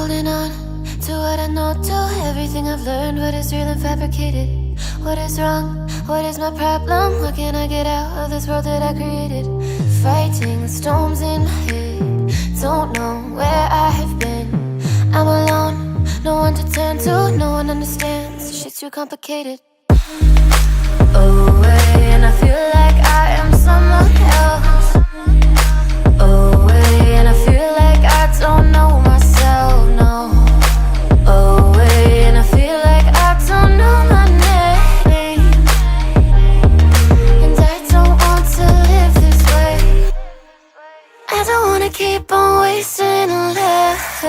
holding on to what I know, to everything I've learned. What is real and fabricated? What is wrong? What is my problem? How can I get out of this world that I created? Fighting the storms in my head, don't know where I have been. I'm alone, no one to turn to, no one understands. Shit's too complicated. Away, and I feel like I am someone else. Away, and I feel like I don't know myself, no. Away, and I feel like I don't know my name. And I don't want to live this way. I don't wanna keep on wasting a life.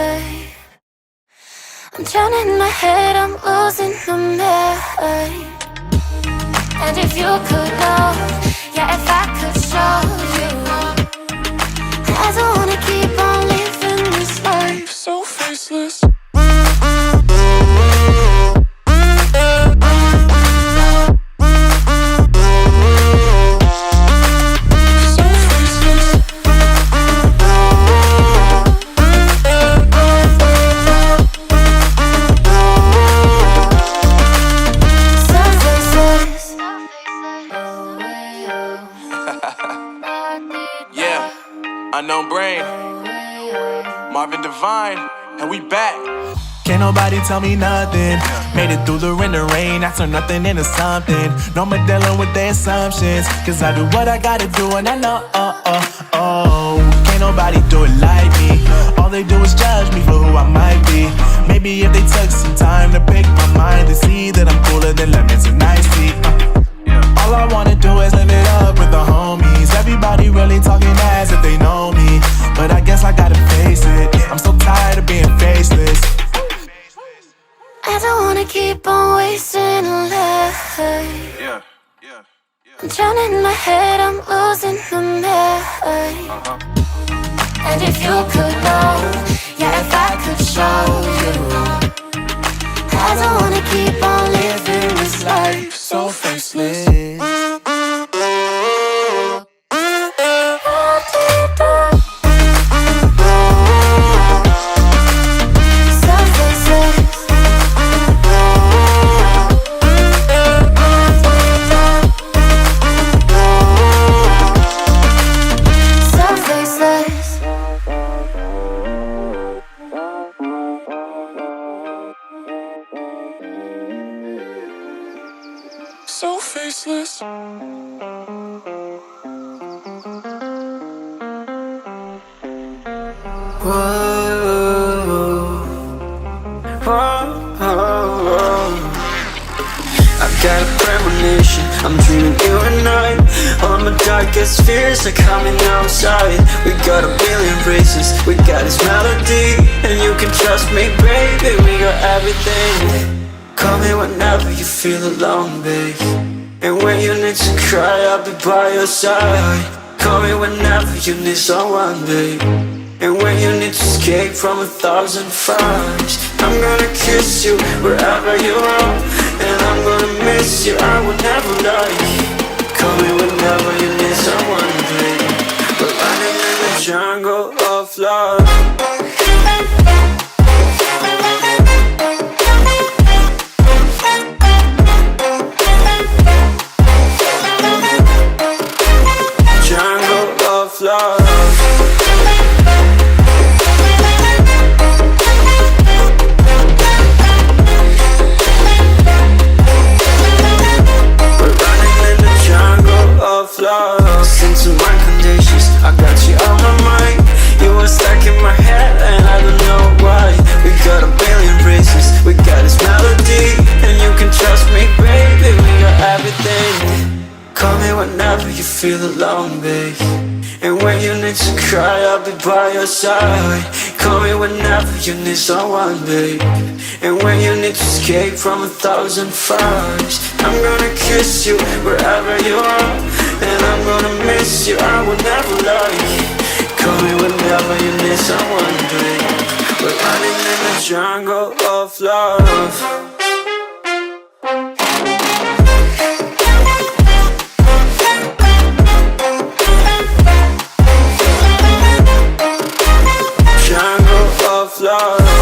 I'm drowning in my head, I'm losing my mind. And if you could know, yeah, if I could show you, I don't wanna keep on living this life so faceless. Unknown Brain, Marvin Divine, and we back. Can't nobody tell me nothing. Made it through the wind and rain, I turn nothing into something. No more dealing with their assumptions, cause I do what I gotta do and I know, can't nobody do it like me. All they do is judge me for who I might be. Maybe if they took some time to pick my mind, they see that I'm cooler than lemons and iced tea. All I wanna do is live it up with the homies. Everybody really talking as if they know me, but I guess I gotta face it. I'm so tired of being faceless. I don't wanna keep on wasting a life. I'm drowning in my head, I'm losing my mind. And if you could know, yeah, if I could show you, I don't wanna keep on living this life so faceless. So faceless. I've got a premonition, I'm dreaming you and I. All my darkest fears are coming outside. We got a billion races, we got this melody, and you can trust me, baby, we got everything. Call me whenever you feel alone, babe. And when you need to cry, I'll be by your side. Call me whenever you need someone, babe. And when you need to escape from 1,000 fires, I'm gonna kiss you wherever you are. And I'm gonna miss you, I will never lie. Call me whenever you need someone, babe. We're running in the jungle of love. Listen to my conditions, I got you on my mind. You were stuck in my head and I don't know why. We got a billion races, we got this melody, and you can trust me, baby, we got everything. Call me whenever you feel alone, babe. And when you need to cry, I'll be by your side. Call me whenever you need someone, babe. And when you need to escape from 1,000 fires, I'm gonna kiss you wherever you are. And I'm gonna miss you, I will never lie. Call me whenever you need someone, babe. We're running in the jungle of love. Jungle of love.